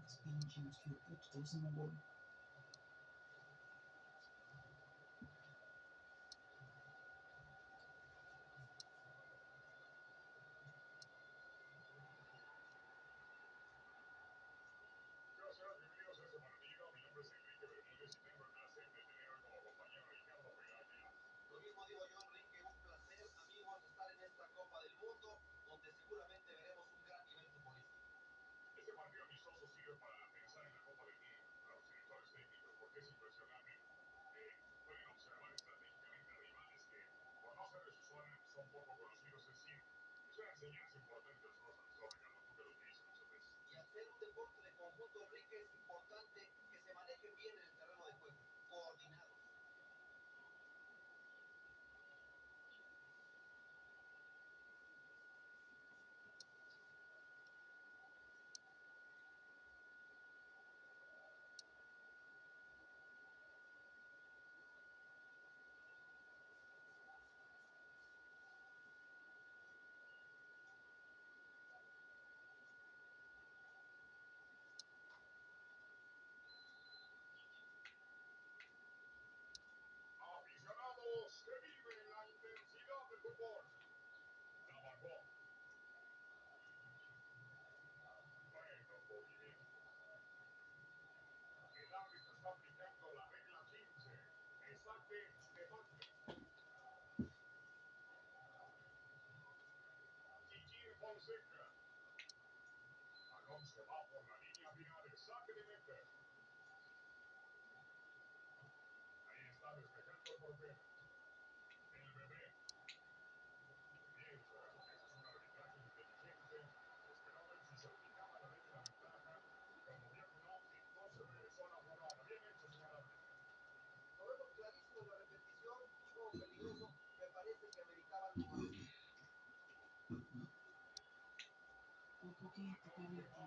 Esse pinguinho aqui, puto, tô usando agora. Un poquito, perito.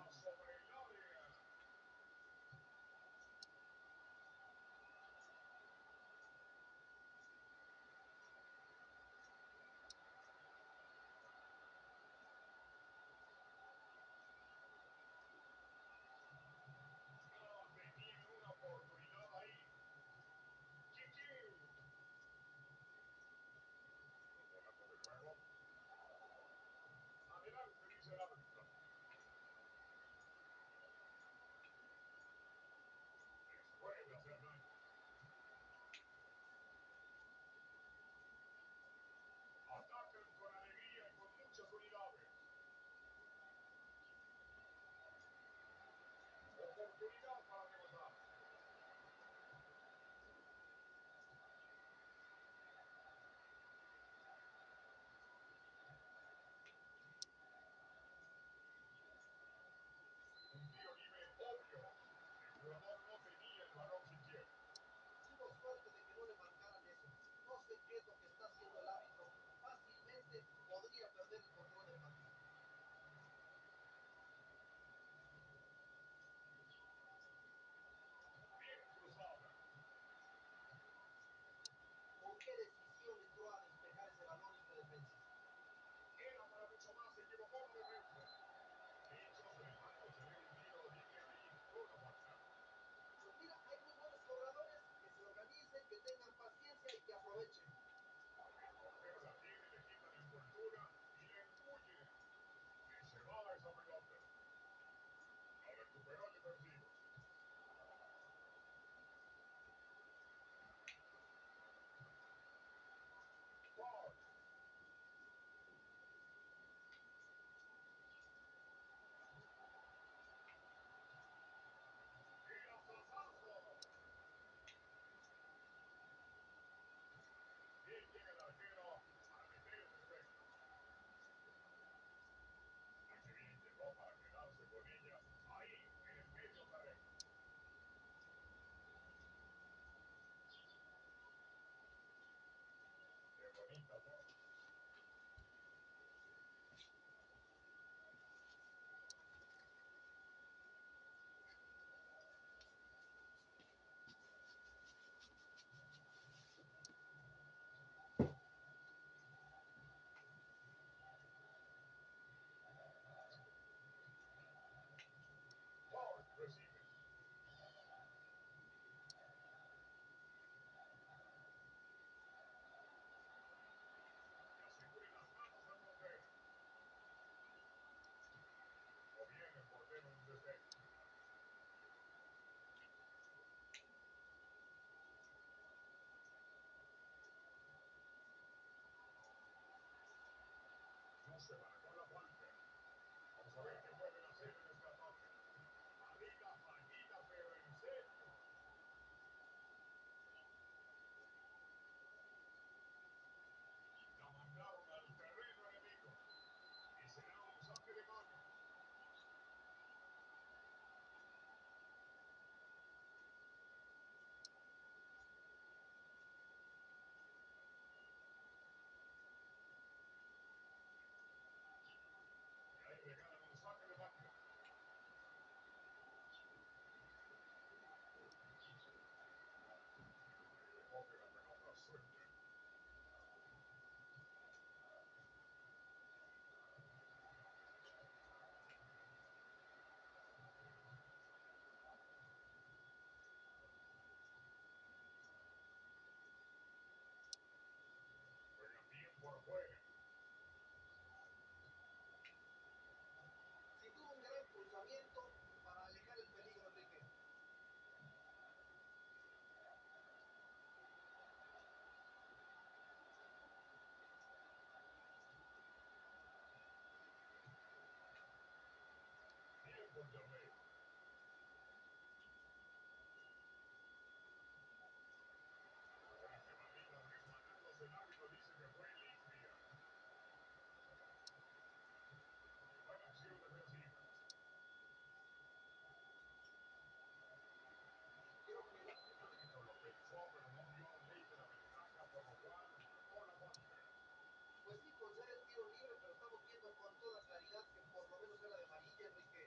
Pues sí, concede el tiro libre, pero estamos viendo con toda claridad que por lo menos era de amarilla, Enrique.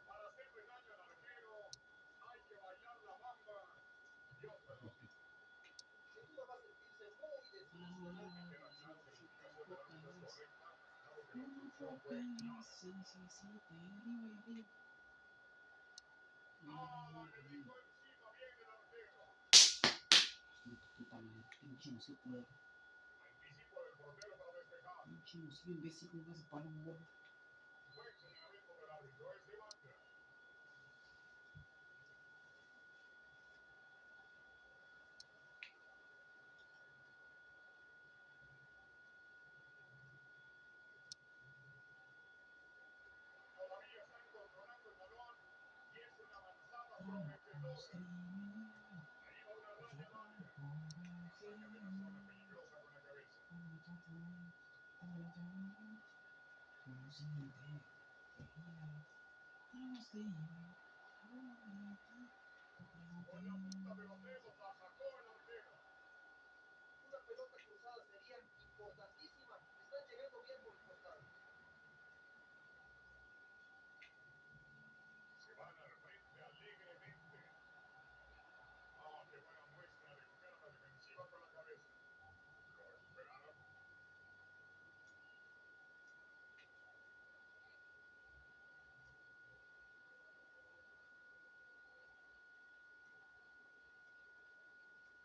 Para hacerle daño al arquero, hay que bailar la bamba. Dios perdón. Sin duda va a sentirse muy desilusionado. Me queda claro que la indicación del árbitro es correcta, dado que la obstrucción fue clara. ¡Ah! Le dijo encima bien el arquero. Pinche música culero. Anticipo del portero para despejar. Pinche música imbécil, ¿cómo se para un gol? Buen señalamiento del árbitro, es de banda. Todavía están controlando el balón y es una avanzada prometedora. Ahí va una raya al área. Saca de la zona peligrosa con la cabeza. Con la punta de los dedos la sacó el arquero. Una pelota cruzada sería importantísima. Están llegando bien por el costado. Se van al frente alegremente. Ah, qué buena muestra de jugar a la defensiva con la cabeza. Lo recuperaron.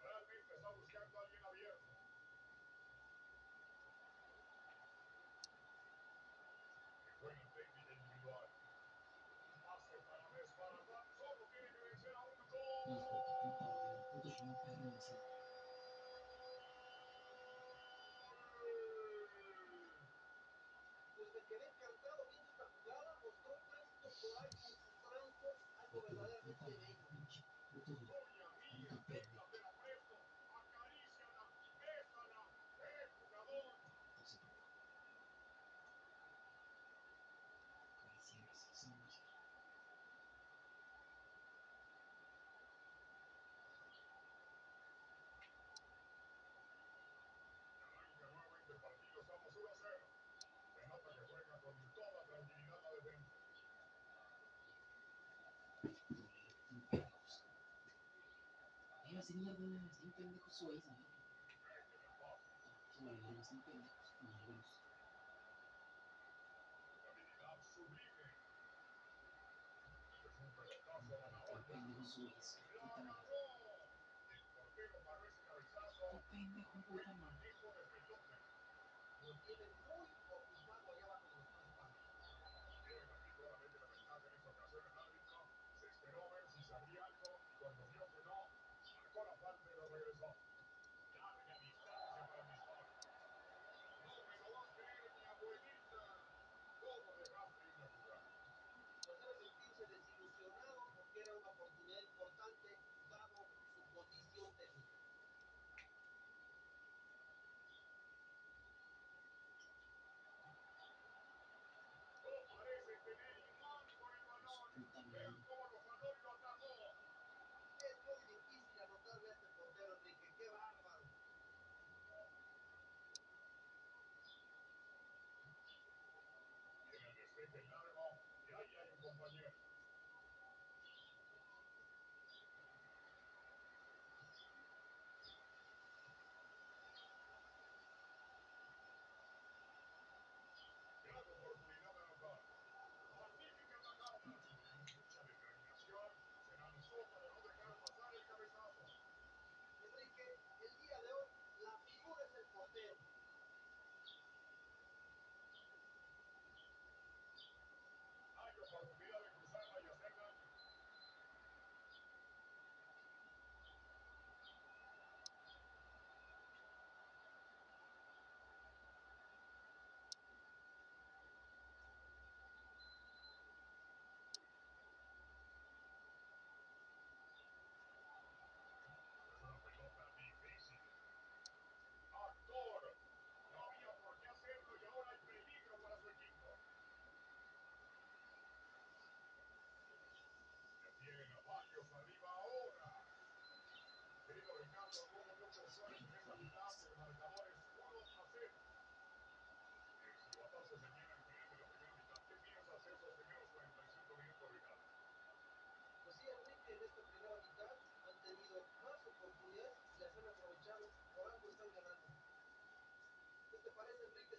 Realmente está buscando a alguien abierto. Qué buena técnica individual. Pase para desbaratar. Solo tiene que vencer a un Hijo de puta, güey. gol. Puto chingón perro ese. Pues me quedé encantado viendo esta jugada. Mostró tanto coraje en sus trancos. Algo Hijo de puta, verdaderamente güey. bello. Pinche puto Tuya, mía, puto perro. téngatela presto. Acaríciala. Bésala. Jugador! Entonces, acariciar así, esa madre. Arranca nuevamente el partido. Estamos 1-0. Se nota que juega con toda tranquilidad la defensa. Un pendejos. Iba a ser mierda, están pendejos su esa, ¿no? Mete el pase. Se vale, verga, están pendejos. Malvados. Habilidad sublime. Es un pelotazo a la Están olla. pendejos su esa. ¡La Puta madre. agarró! El portero paró ese cabezazo. Está pendejo, Buen puta madre. manejo de pelota. Lo tiene muy ocupado allá abajo de los tres palos. Tienen aquí claramente la ventaja en esta ocasión el árbitro. Se esperó a ver si sabría algo y cuando vio que no, marcó la falta y lo regresó. Larga distancia para el disparo. No me lo va a creer mi abuelita. ¿Cómo dejaste ir la jugada? Pues debe sentirse desilusionado porque era una oportunidad importante dado su condición técnica. No parece tener imán con el balón. Vean cómo lo jaló y lo atajó. Es muy difícil anotarle a este portero, Enrique. ¡Qué bárbaro! Viene el despeje largo y ahí hay un compañero. Gran oportunidad de anotar. Magnífica tajada. Mucha determinación. Se lanzó para no dejar pasar el cabezazo. Enrique, el día de hoy la figura es el portero.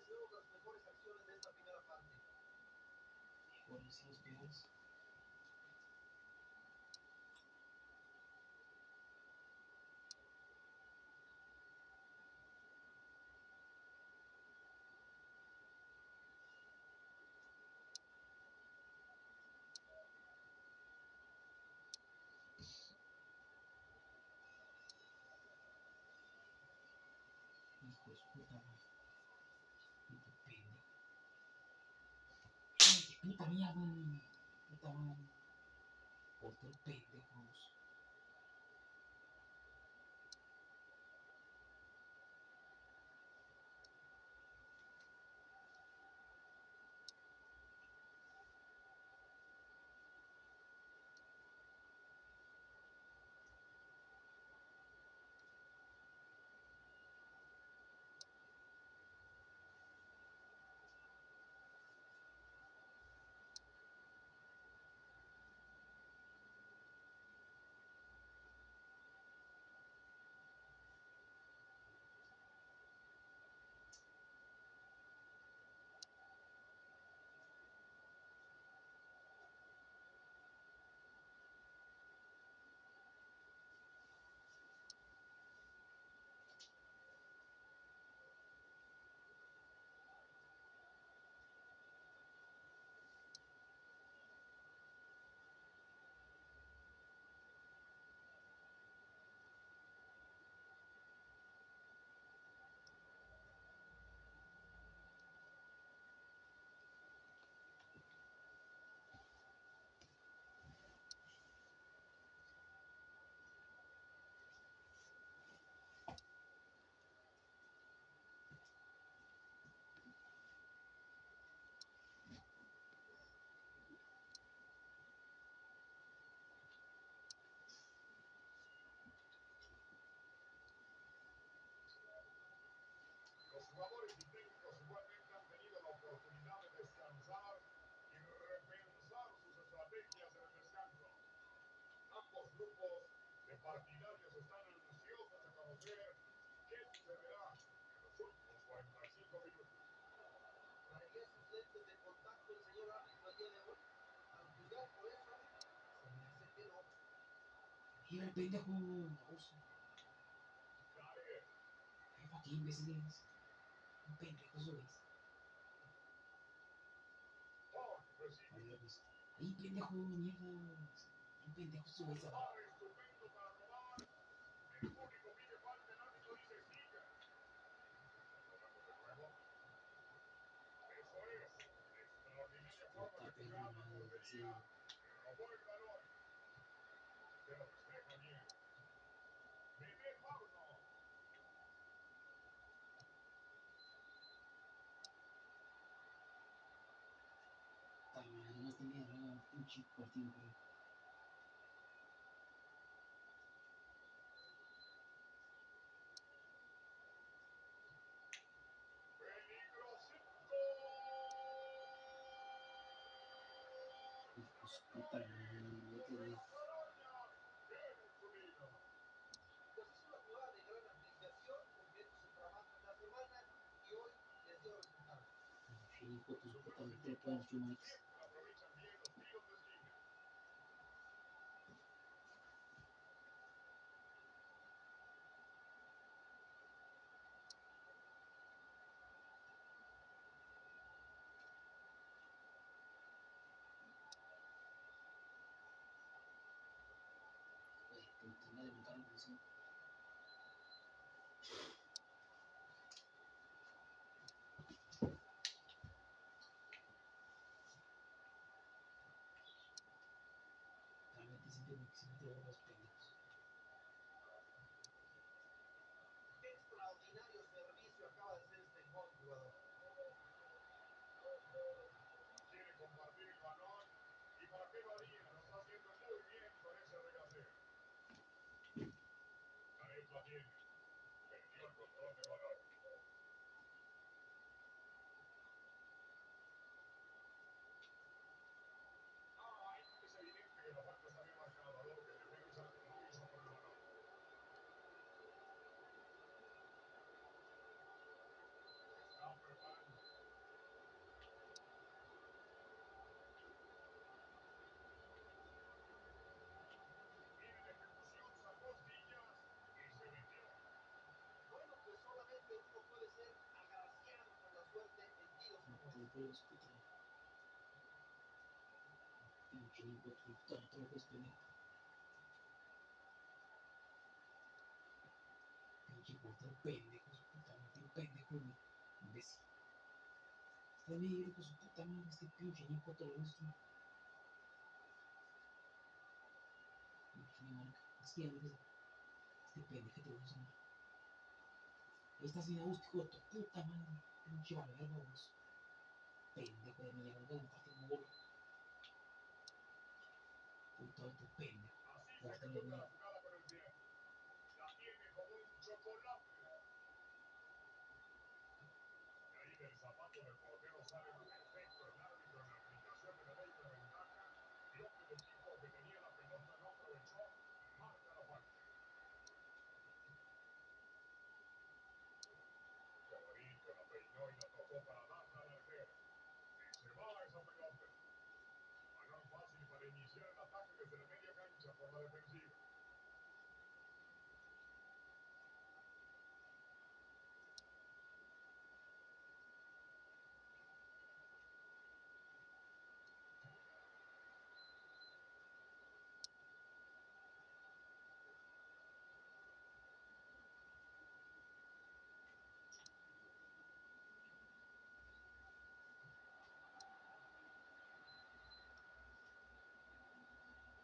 vemos las mejores acciones de esta primera parte. Mejores y los peores. Hijo de su puta madre. Puto pendejo. ¡Ay, qué puta mierda! Puta madre. Portero pendejos. Los jugadores y técnicos igualmente han tenido la oportunidad de descansar y repensar sus estrategias en el descanso. Ambos grupos de partidarios están ansiosos de conocer qué sucederá en los últimos 45 minutos. ¿Traería sus lentes de contacto el señor árbitro el día de hoy? ¿Al juzgar por eso? Se me hace que no. Mira el pendejo ruso. Dale. Ay, pa' qué imbéciles. Un pendejo eso es. Paul recibe. Ahí lo ves. Ahí, pendejo, mierda. Un pendejo eso es. Disparo estupendo para robar. El público pide falta, el árbitro dice sigue. Robando de nuevo. Eso es. Extraordinaria forma Puta de perra jugar la madre, sí. portería. Robó el balón. Se lo despeja bien. Miguel Pauno. Puta madre, no tenía un pinche partido, güey. Peligrosito. Hijo de su puta madre, otro vez. Viene Zunino. Pues es una jugada de gran aplicación, completo su trabajo en la semana y hoy les dio resultados. En fin, hijo de su Sus puta buenos madre, te lo pones equipos yo, Max. siempre aprovechan bien los tiros de esquina. Güey, puta madre, me cago en eso. Realmente siempre me ver los pendejos. Extraordinario servicio acaba de hacer este joven jugador. Quiere compartir el balón. ¿Y para qué lo haría? Lo está haciendo muy bien con ese regateo. Ahí la tiene. Perdió el control del balón. Ay, es evidente que la falta está bien marcada, algo que el defensa no hijo de su puta madre. Pinche hijo de tu puta, otra vez pendejo. Pinche portero pendejo, su puta madre, tío pendejo, güey. Imbécil. Está bien, hijo de su puta madre, este pinche hijo otra vez, tío. Pinche marca. Es que ya ves, este pendejo te vamos a llamar. Ahí estás bien a gusto, hijo de tu puta madre. Pinche Valverde, vos. Pendejo de mierda, no te partir un gol. Puto alto pendejo. Así se Portero de ejecuta la mierda. jugada con el pie. La tiene como un chocolate. Y ahí del zapato del portero sale perfecto el árbitro en la aplicación de la ley de la ventaja. Vio que el equipo que tenía la pelota no aprovechó. Marca la falta. Qué bonito, la peinó y la tocó para darla al arquero. Y se va esa pelota. Balón fácil para iniciar el ataque desde la media cancha por la defensiva.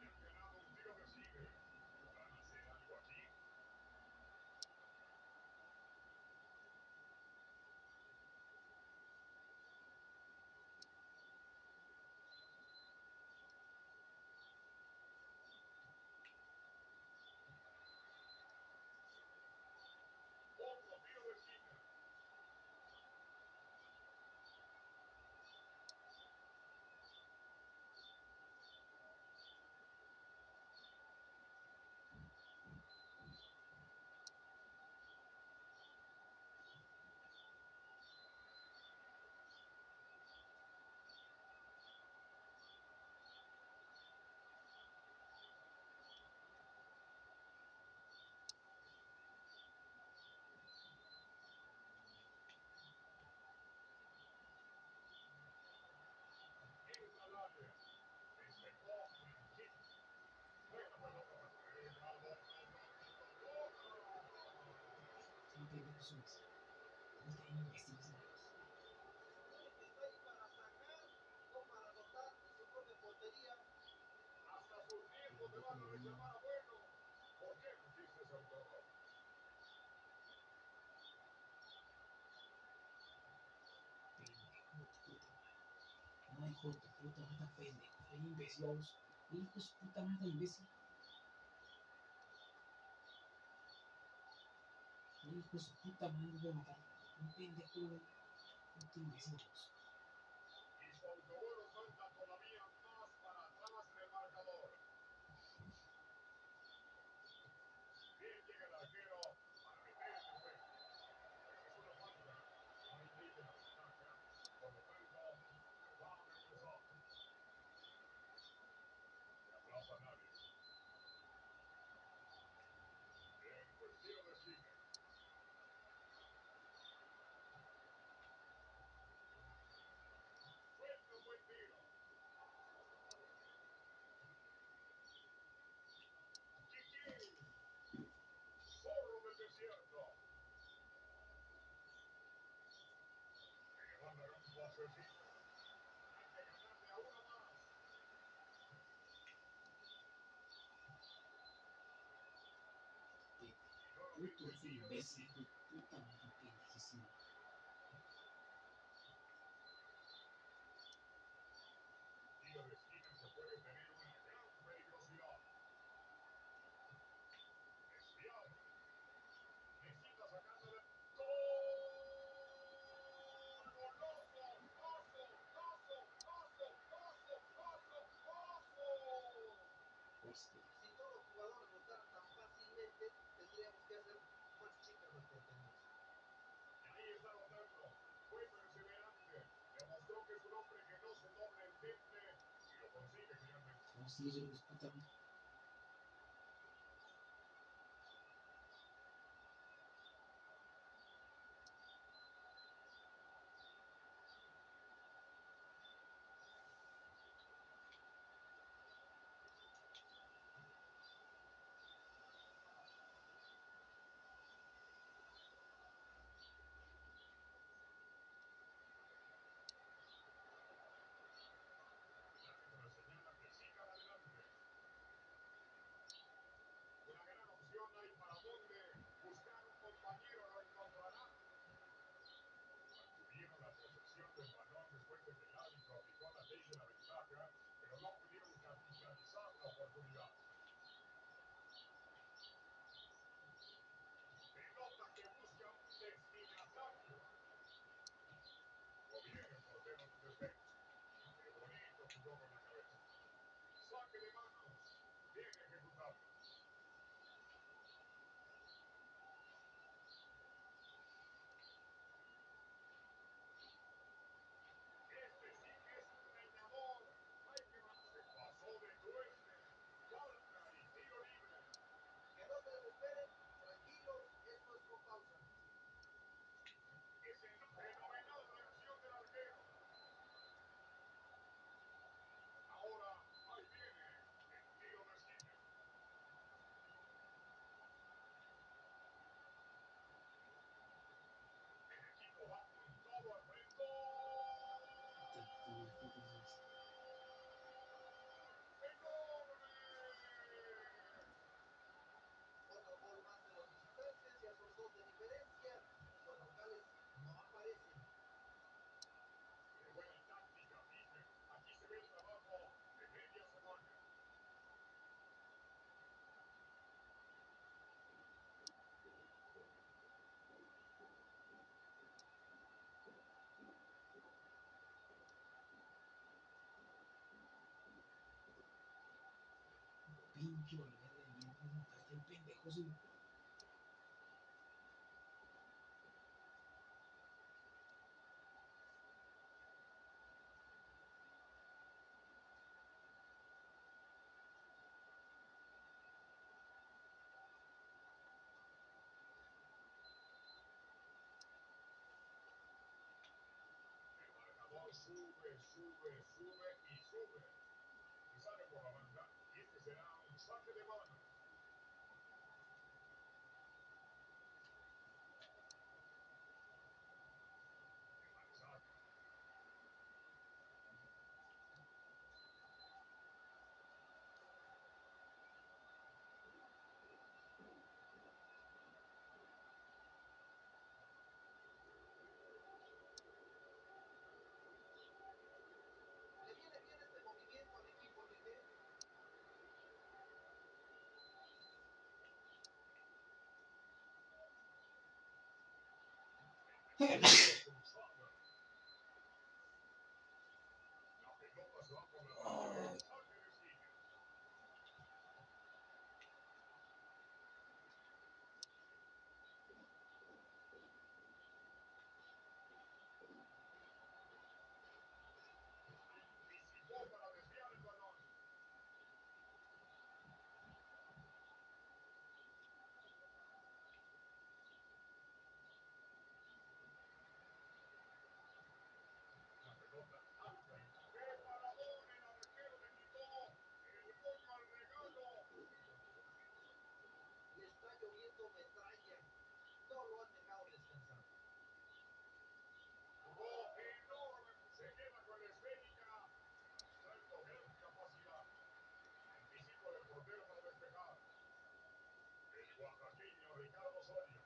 Le han ganado un tiro de cine. ¿Van a hacer algo aquí? Otro tiro de esquina. Entra al área. Despejó Franquet. Buena pelota para Pereira. Son pendejos sones. No te imbéciles, manos. Solamente está ahí para sacar, no para anotar en su propia portería. Hasta sus nietos te van a reclamar, abuelo. ¿Por qué no hiciste ese autor? Pendejo de tu puta madre. No, hijo de tu puta madre, tan pendejo. Está bien imbécil, vos. Hijo de su puta madre, imbécil. Hijo de su puta madre, voy a matar. Un pendejo, güey. Puto imbécil, vos. Y su autogol los manda todavía más para atrás en el marcador. Bien llega el arquero para meter el despeje. Esa es una falta. No hay ley de la ventaja. Por lo tanto, va a regresar. Se atrapa nadie. Bien, pues tiro de esquina. Suelta un buen tiro. Chiquín. Zorro del desierto. Le van a dar un pasecito. Hay que ganarle a uno más. Y Puto nuevamente tiro de imbécil, esquina. tu puta madre, pendejísimo. Tiro de esquina que puede tener una gran peligrosidad. Desviado. Necesita sacarse de... ¡Gol! ¡Goloso! ¡Oso! ¡Oso! ¡Oso! ¡Oso! ¡Oso! ¡Oso! Hostia. Si todos los jugadores notaran tan fácilmente, tendríamos que hacer más chicas las porterías. Y ahí está anotando. Fue perseverante. Demostró que es un hombre que no se dobla en temple y lo consigue finalmente. ¿Cómo sigue, hijo de su puta madre? pinche Valverde, bien presentaste el pendejo su. El marcador sube, sube, sube y sube. Y sale por la banda. Y este será un saque de mano. El mal saque. Le viene bien este movimiento al equipo, Miguel. Cruzado. La pelota se va por la banda. Saque de esquina. Anticipó para desviar el balón. La pelota alta. ¡Qué paradón! El arquero le quitó el moño al regalo. Le está lloviendo metralla. No lo han dejado descansar. Jugó enorme. Se queda con la esférica. Mostrando gran capacidad. Anticipo del portero para despejar. El oaxaqueño Ricardo Osorio.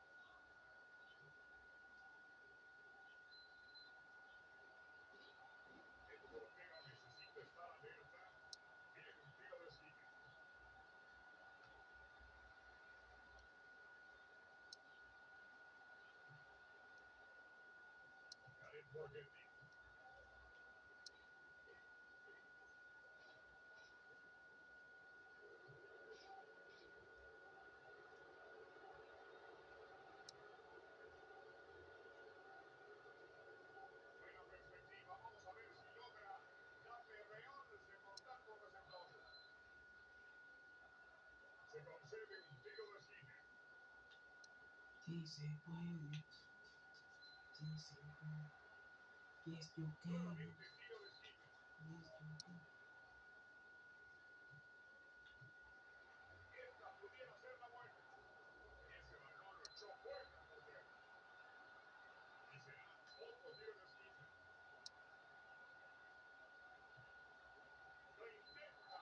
El portero necesita estar alerta. Viene un tiro de esquina. Jared Borghetti. Buena perspectiva. Vamos a ver si logra darle realce con tantos receptores. Se concede un tiro de esquina. Sí se puede. Sí se puede. Yes, you can. Nuevamente tiro de esquina. Yes, you can. Esta pudiera ser la buena. Y ese balón lo echó fuera el portero. Y será otro tiro de esquina. Lo intenta.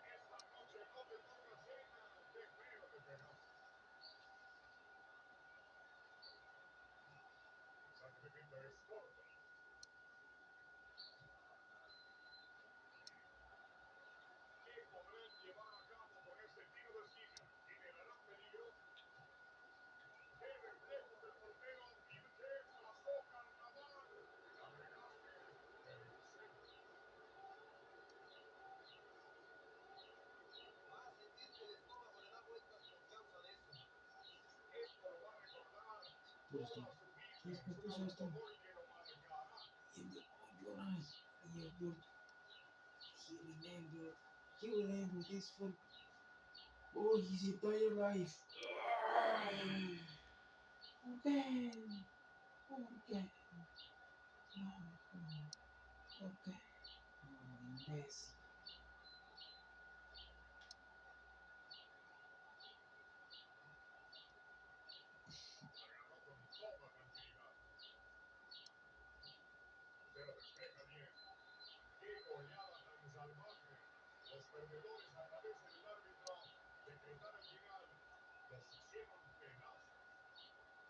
Esta noche no tendrá una cena. Qué feo le pegó. El saque de meta es corto. ¿Qué podrán llevar a cabo con este tiro de esquina? ¿Generarán peligro? ¡Qué reflejos del portero! ¡Y qué pasó, Carnaval! La regaste en seco. Va a sentir que el estómago le da vueltas por causa de eso. Esto lo va a recordar Puro toda esto. su vida. ¿Qué es Es que un puso esto? autogol que lo marcará. Y el lloras. Y el llor. He remembered. He remembered this for. Oh, his entire life. Again. Again. No. Okay. No, imbécil. Agarró con toda tranquilidad. Pero despeja bien. ¡Qué goleada tan salvaje! Los perdedores agradecen al árbitro decretar el final. Los hicieron pedazos.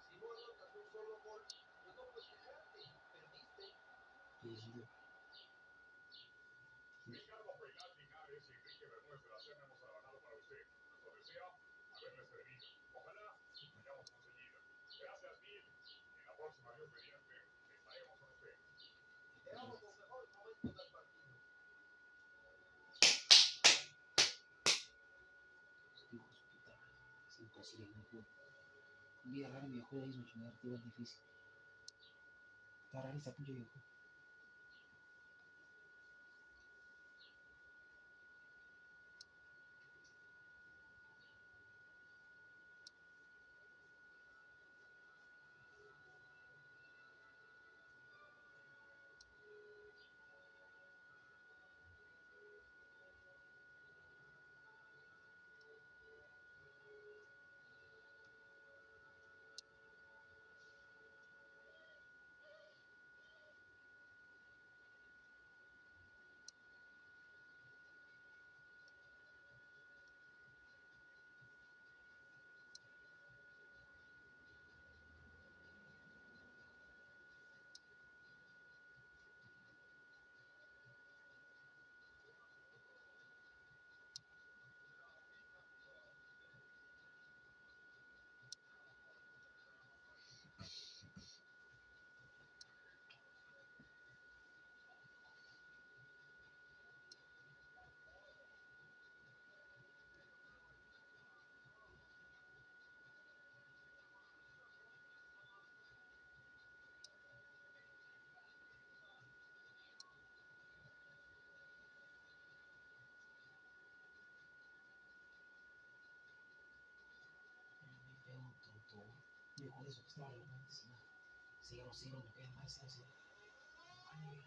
Si no anotas un solo gol, pues no puedes quejarte. Perdiste. Sí, sí. Ricardo Peirán Linares y Enrique Bermúdez de la Serna hemos trabajado para usted. Nuestro deseo, haberle servido. Ojalá hayamos conseguido. Gracias mil. En la próxima, Dios mediante, estaremos con usted. Veamos los mejores momentos del partido. imposible, no puedo. Vida real en videojuegos es mucho más divertido, es difícil. Está realista pinche videojuego. Me pego un tonto. Videojuegos eso que estaba hablando antes y nada. 0-0, me pega mal 0-0. Vale,